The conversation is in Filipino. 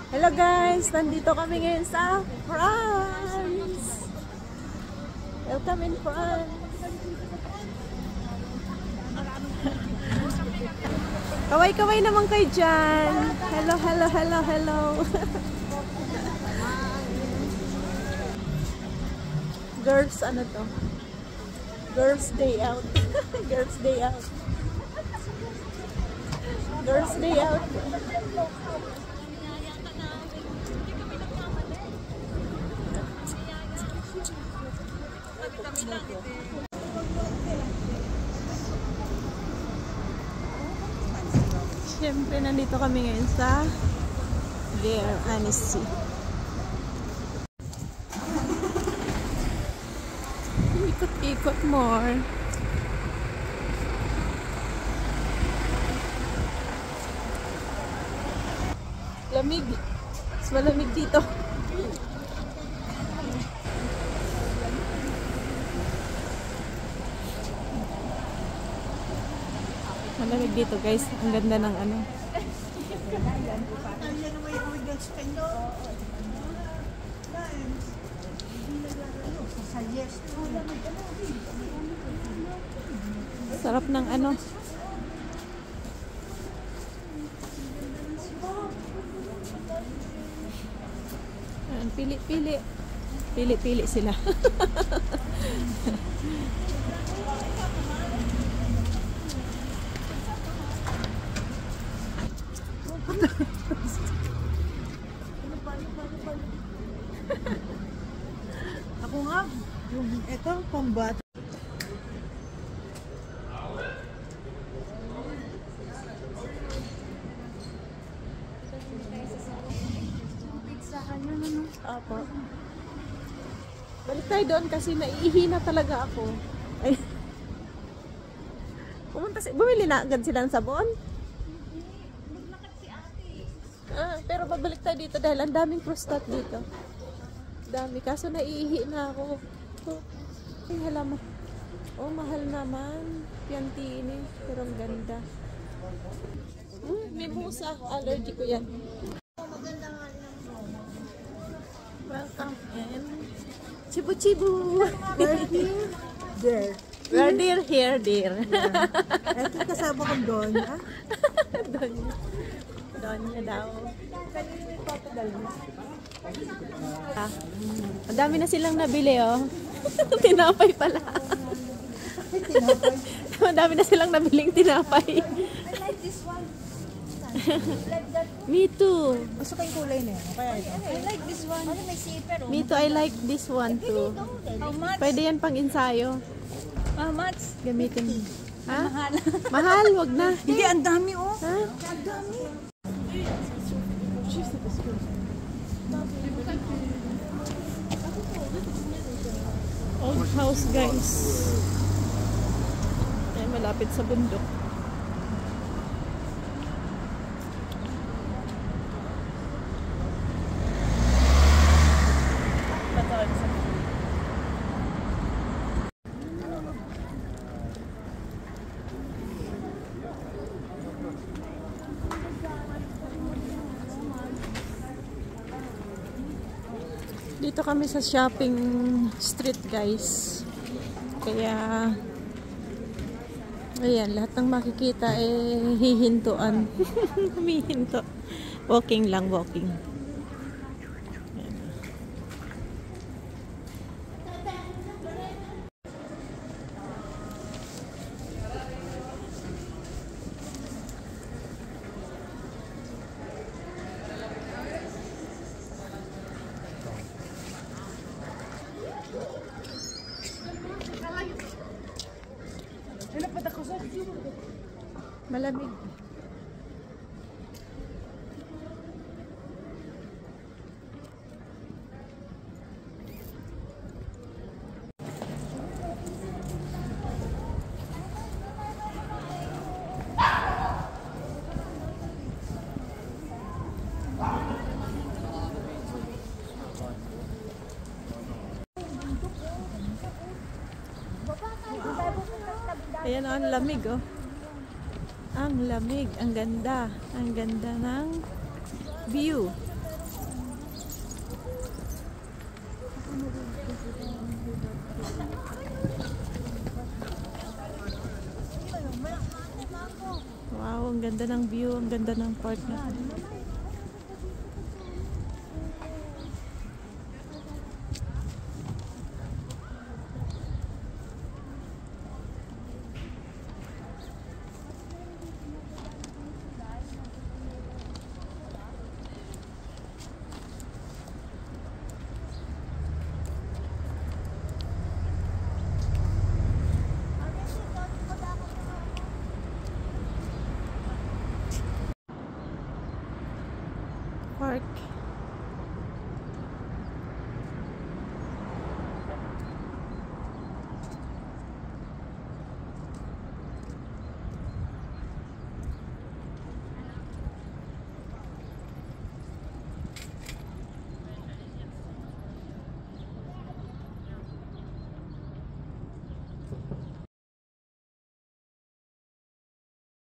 Hello guys! Nandito kami ngayon sa France! Welcome in France! Kaway-kaway naman kayo dyan! Hello, hello, hello, hello! Girls, ano to? Girls day out! Girls day out! Girls day out! Siyempre, nandito kami ngayon sa There Annecy. Ikot-ikot more. Lamig. Mas malamig dito. Malamig dito guys. Ang ganda ng ano. Sarap ng ano. Pili-pili. Pili-pili sila. Ako nga, ito, pambata. Apo. Balik tayo doon kasi naiihina talaga ako. Ay. Bumili na agad sila ng sabon? Pero babalik tayo dito dahil ang daming prostat dito. Dami. Kaso naiihi na ako. Ay, halaman. Oh, mahal naman. Piantini. Pero ang ganda. Mimosa. Allergy ko yan. Welcome in Chibu-Chibu. There. We're dear here, dear. Ito kasama ko doon, ha? Donya. Donya daw. Ang dami na silang nabili, oh. Tinapay pala. Ang dami na silang nabiling tinapay. I like this one. Like that. Me too. Gusto ko yung kulay na yan. Kaya ito. I like this one. Ano may zipper? Me too, I like this one too. How much? Pwede yan pang ensayo. How much? Gamitin. Ha? Mahal. Mahal, wag na. Hindi, ang dami, oh. Ha? Ang dami. Old house, guys. Ay, malapit sa bundok. Dito kami sa shopping street, guys. Kaya ayan, lahat ng makikita hihintuan. Humihinto. Walking lang, walking. Ayan. Malamig. Ayan, ang lamig, oh. Ang lamig, ang ganda ng view. Wow, ang ganda ng view, ang ganda ng park na. Park.